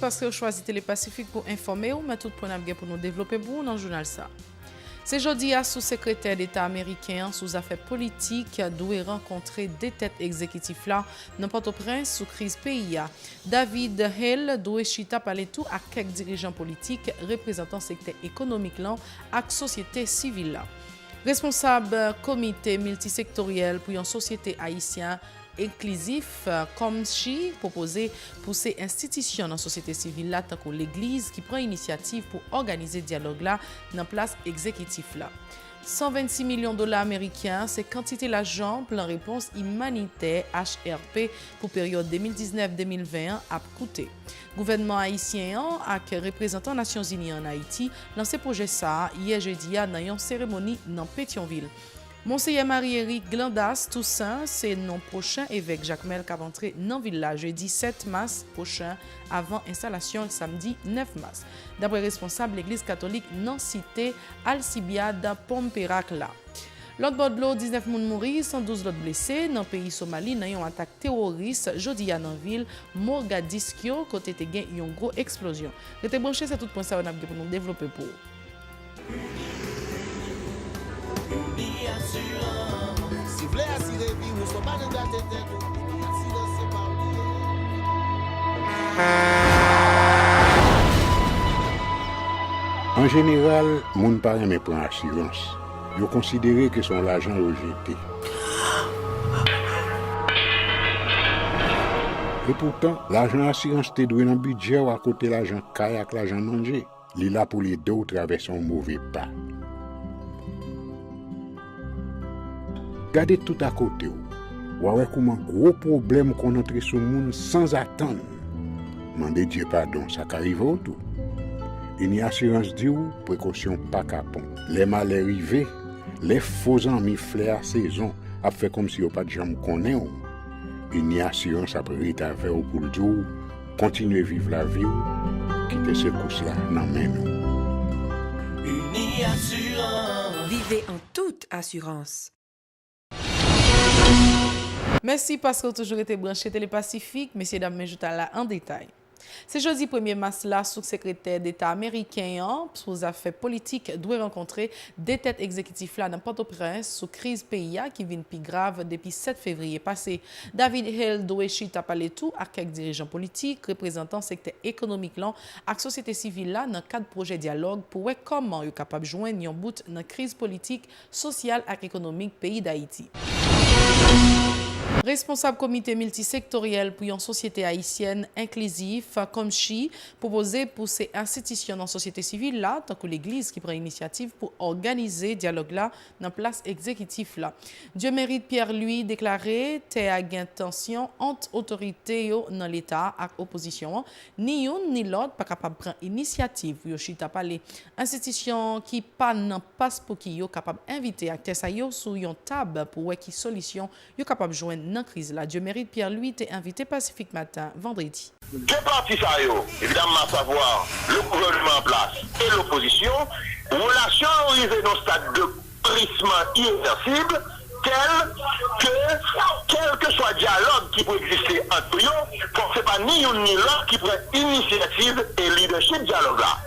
parce que vous choisissez Télépacifique pour informer ou mais tout point pour nous développer pour dans le journal ça. C'est jeudi à sous-secrétaire d'État américain sous affaires politiques doit rencontrer des têtes exécutives là dans Port-au-Prince sous crise pays. David Hale doit chita parler tout à quelques dirigeants politiques représentant secteur économique là et société civile là. Responsable comité multisectoriel pour une société haïtienne inclusif comme chi proposé pour ces institutions dans la société civile là tant que l'église qui prend initiative pour organiser dialogue là dans place exécutif là. 126 millions de dollars américains, c'est quantité l'argent pour la réponse humanitaire HRP pour période 2019-2021 a coûté. Gouvernement haïtien avec représentant des Nations Unies en Haïti lancé projet ça hier jeudi dans une cérémonie dans Pétionville. Monseigneur Marie-Éric Glandas Toussaint, c'est non prochain évêque Jacques Mel qui va entrer dans le village jeudi 7 mars prochain avant installation samedi 9 mars. D'après responsable l'église catholique non cité Alcibiade Pomperac là. L'autre bord de l'eau, 19 personnes mortes, 112 autres blessés dans le pays Somalie dans une attaque terroriste jeudi à la ville Mogadiscio côté te gen une grosse explosion. Restez branchés, c'est tout point ça on a pour nous développer pour. Si vous voulez assurer vie, nous ne sommes pas dans la tête. En général, moun pa reme prend assurance. Yo considéré que son l'argent rejeté. Et pourtant, l'argent assurance te doué dans budget ou à côté l'argent kayak l'argent manger. Li là pour les deux traverser un mauvais pas. Gardez tout à côté. Ou ouais comment gros problème qu'on entre sur le monde sans attendre. Mandez Dieu pardon, ça arrive au tout. Une assurance dit ou précaution pas capon. Les mal arrivés, les faux amis flair saison a fait comme si on pas de jambe connaît. Une assurance après rétaver au pour le jour, continuer vivre la vie quitter ce course là dans main nous. Une assurance. Vivez en toute assurance. Merci parce que vous avez toujours été branché Télépacifique. Messieurs, dames, je là en détail. C'est jeudi 1er mars, là, sous-secrétaire d'État américain pour les affaires politiques doit rencontrer des têtes exécutives là dans Port-au-Prince sous crise pays qui vient plus grave depuis 7 février passé. David Hale doit chita parler tout à quelques dirigeants politiques représentant le secteur économique là et société civile là dans cadre projet dialogue pour voir comment ils sont capables de joindre un bout dans la crise politique, sociale et économique pays d'Haïti. Responsable comité multisectoriel pour une société haïtienne inclusive comme chi proposé pour ces institutions dans la société civile là tant que l'église qui prend l'initiative pour organiser dialogue là dans place exécutive là. Dieu mérite Pierre lui déclaré té a intention entre autorités dans l'état et opposition ni une ni l'autre pas capable prendre initiative yo chita parler institution qui pas nan passe pour qui yo capable inviter acteurs ça yo sur une table pour voir qui solution yo capable joindre dans crise là. Dieu mérite Pierre lui t'est invité Pacifique Matin vendredi. Deux partis ça yo, évidemment à savoir le gouvernement en place et l'opposition, relation arrivée dans le stade de crissement irréversible quel que soit le dialogue qui peut exister entre eux, ce n'est pas ni une ni l'autre qui prend initiative et leadership dialogue là.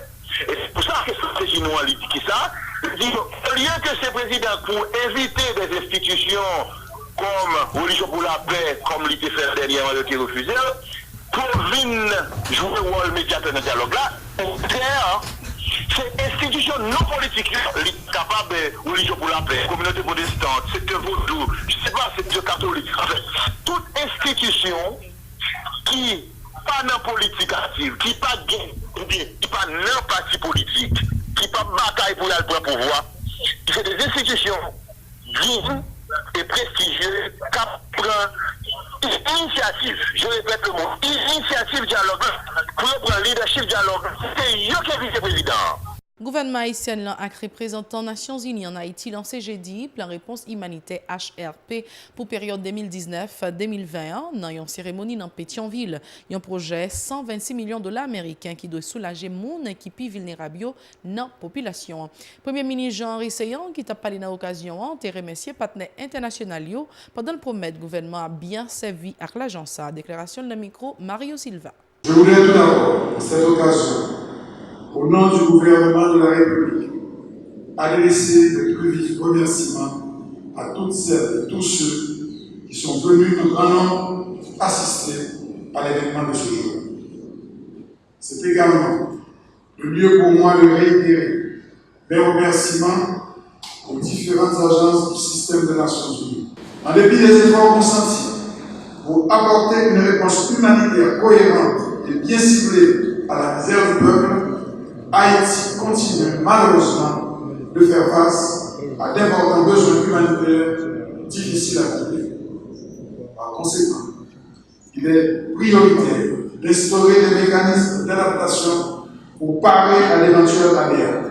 Et c'est pour ça que c'est chez nous en dit ça. Au lieu que ces présidents pour éviter des institutions comme Religion pour la paix, comme l'était fait dernièrement le qui refusé, pour venir jouer le rôle médiateur dans le dialogue là, c'est institution non politique capable de Religion pour la paix, communauté protestante, secteur vaudou, je ne sais pas, secteur catholique, en fait, toute institution qui pas dans politique active, qui pas qui pas dans parti politique, qui pas bataille pour aller pour le pouvoir, c'est des institutions dignes et prestigieuses qui prennent initiative, je répète le mot, initiative dialogue, pour prendre leadership dialogue, c'est eux qui est vice-président. Gouvernement haïtien là a représentant Nations Unies en Haïti lancé jeudi plan réponse humanitaire HRP pour période 2019-2021 dans une cérémonie dans Pétionville. Un projet 126 millions de dollars américains qui doit soulager moun qui pi vulnérable dans la population. Premier ministre Jean Risseyan qui t'a parlé dans l'occasion te remercier partenaires internationaux pendant le promet gouvernement a bien servi avec l'agence. Déclaration de micro Mario Silva. Je voudrais tout d'abord alors, à cette occasion, au nom du gouvernement de la République, adresser de plus vifs remerciements à toutes celles et tous ceux qui sont venus en grand nombre assister à l'événement de ce jour. C'est également le lieu pour moi de réitérer mes remerciements aux différentes agences du système des Nations Unies. En dépit des efforts consentis pour apporter une réponse humanitaire cohérente et bien ciblée à la misère du peuple, Haïti continue malheureusement de faire face à d'importants besoins humanitaires difficiles à couvrir. Par conséquent, il est prioritaire d'instaurer des mécanismes d'adaptation pour parer à l'éventuelle aléa.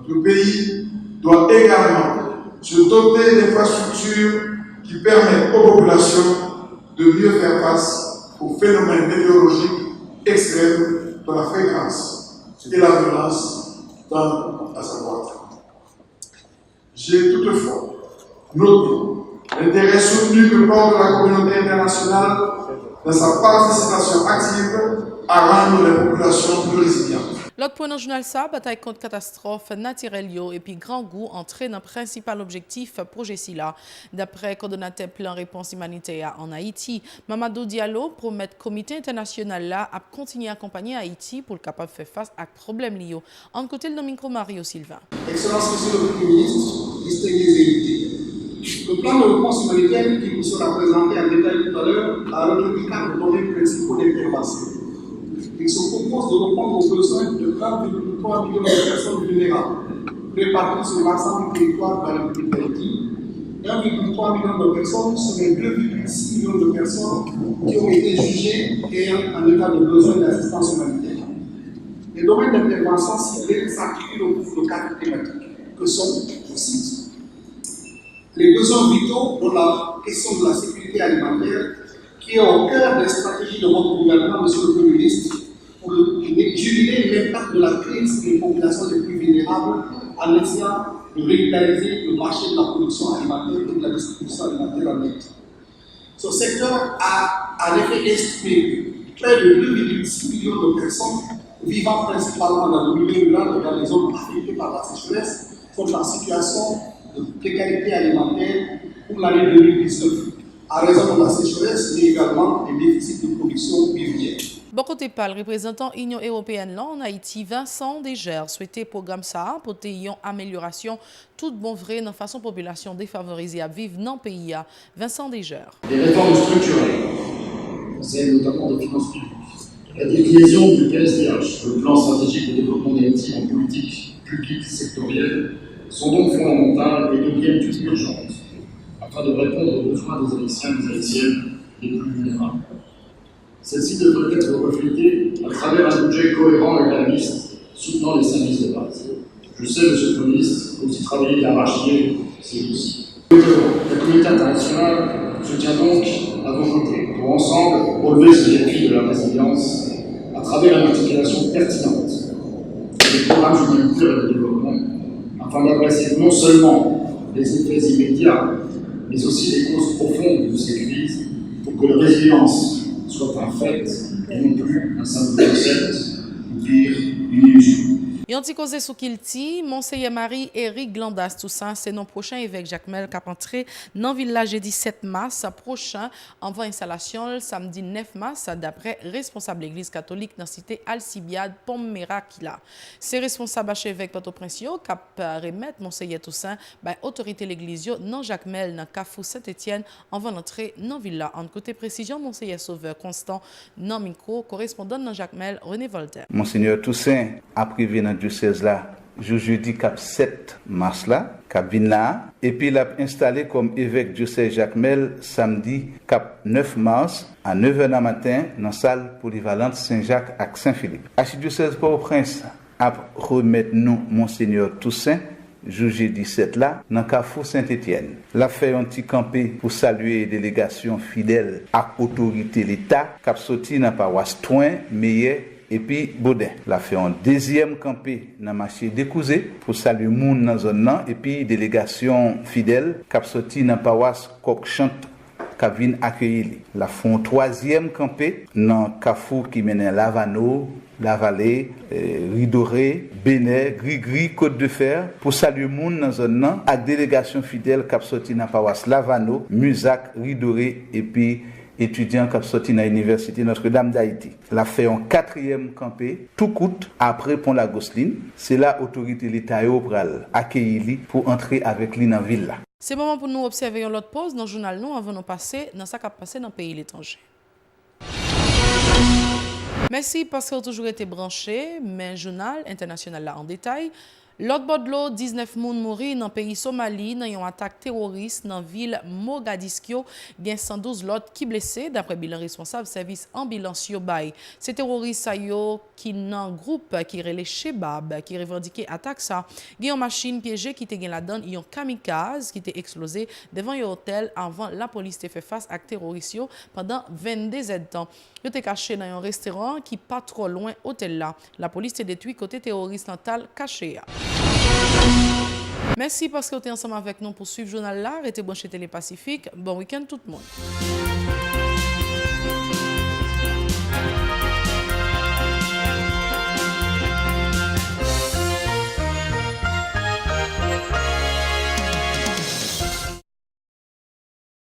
Notre pays doit également se doter d'infrastructures qui permettent aux populations de mieux faire face aux phénomènes météorologiques extrêmes dont la fréquence et la violence tendent à s'accroître. J'ai toutefois noté l'intérêt soutenu que porte la communauté internationale dans sa participation active à rendre les populations plus résilientes. L'autre point dans le journal ça, bataille contre catastrophe naturelle et puis grand goût entré dans le principal objectif projet SILA. D'après coordonnateur plan réponse humanitaire en Haïti, Mamadou Diallo promet que le comité international là a continué à accompagner Haïti pour le capable de faire face à problèmes liés. En côté de micro Mario Sylvain. Excellence Monsieur le Premier ministre, distingués invités. Le plan de réponse humanitaire qui vous sera présenté en détail tout à l'heure a retenu 4 domaines principaux d'intervention. Il se propose de répondre aux besoins de 1,3 million de personnes vulnérables, réparties sur l'ensemble du territoire de la République d'Haïti. 1,3 million de personnes sur les 2,6 millions de personnes qui ont été jugées ayant un état de besoin d'assistance humanitaire. Les domaines d'intervention ciblés s'articulent autour de 4 thématiques, que sont, je cite, les besoins vitaux dans la question de la sécurité alimentaire, qui est au cœur des stratégies de votre gouvernement, Monsieur le Premier ministre, pour juguler l'impact de la crise des populations les plus vulnérables en essayant de régulariser le marché de la production alimentaire et de la distribution alimentaire en Haïti. Ce secteur a en effet estimé près de 2,6 millions de personnes vivant principalement dans le milieu rural et dans les zones affectées par la sécheresse sont en situation de précarité alimentaire pour l'année 2019, à raison de la sécheresse, mais également des déficits de production vivrière. Bon côté pas, le représentant Union européenne là en Haïti, Vincent Desgers, souhaitait programme ça pour une amélioration toute bon vrai dans la façon population défavorisée à vivre dans le pays. Vincent Desgers. Des réformes structurelles, celles notamment des finances publiques, la déclinaison du PSDH, le plan stratégique de développement d'Haïti en politique publique sectorielle, sont donc fondamentales et deviennent toute urgente afin de répondre aux besoins des Haïtiens et des Haïtiennes les plus vulnérables. Celle-ci devrait être reflétée à travers un budget cohérent et réaliste soutenant les services de base. Je sais, Monsieur le Premier ministre, que vous y travaillez d'arrache-pied, c'est aussi. La communauté internationale se tient donc à vos côtés pour ensemble relever ce défi de la résilience à travers une articulation pertinente des programmes humanitaires et de développement afin d'adresser non seulement les effets immédiats, mais aussi les causes profondes de ces crises pour que la résilience soit un fait et non plus un simple concept, ou pire, une illusion. Et on dit cause sous Kilti, Monseigneur Marie-Éric Glandas, tout ça, c'est non prochain évêque Jacques Mel qui a entré dans le village jeudi 7 mars prochain, en voie installation samedi 9 mars, d'après responsable de l'église catholique dans la cité Alcibiade, Pomme-Mérakila. C'est responsable archevêque Port-au-Prince qui a remettre Monseigneur Toussaint, autorité l'église dans Jacques Mel, dans Cafou Saint-Étienne, en voie d'entrer dans villa. En côté précision, Monseigneur Sauveur Constant, dans micro, correspondant dans Jacques Mel, René Voltaire. Monseigneur Toussaint a privé dans diocèse là, jeudi cap 7 mars là, cap vin là, et puis il a installé comme évêque diocèse Jacques Mel samedi cap 9 mars à 9h du matin dans la salle polyvalente Saint-Jacques à Saint-Philippe. Archidiocèse Port-au-Prince a remettre nous Monseigneur Toussaint jeudi 17 là dans Carrefour Saint-Étienne. L'a fait un petit campé pour saluer délégation fidèle à autorité l'État qui a sorti dans paroisse Toin, Meillet et puis Baudin. L'a fait un deuxième campé dans marché Découzé pour saluer moun dans zone nan et puis délégation fidèle qui a sorti dans paroisse Coq-Chante qui viennent accueillir. La font troisième campé dans Carrefour qui mène à Lavano, La Vallée, Ridoré, Bénet, Gris-Gris, Côte de Fer, pour saluer moun dans zone nan, avec délégation fidèle qui sorti dans paroisse Lavano, Musac, Ridoré et puis étudiants qui sorti dans l'université Notre-Dame d'Haïti. La fait en quatrième campé, tout coûte après pont la Gosseline. C'est là l'autorité l'État pour accueillir pour entrer avec lui dans la ville là. C'est le moment pour nous observer une autre pause dans le journal nous avant de passer dans ce qui a passé dans le pays étranger. Merci parce que vous avez toujours été branché, mais journal international là en détail. L'autre bord de l'eau, 19 moun mouri dans le pays Somalie dans une attaque terroriste dans la ville Mogadiscio. Il y a 112 l'autre qui blessés d'après bilan responsable service ambulance Yobay. Ces terroristes qui dans un groupe qui relève Shebab qui revendiquait attaque ça. Il y a une machine piégée qui était la donne, il y a un kamikaze qui était explosé devant un hôtel avant la police fait face à terroristes pendant 22 ans. Il était caché dans un restaurant qui pas trop loin hôtel là. La police a détruit côté terroriste natal caché. Merci parce que vous êtes ensemble avec nous pour suivre le journal là. Restez branchés Télé Pacifique. Bon week-end tout le monde.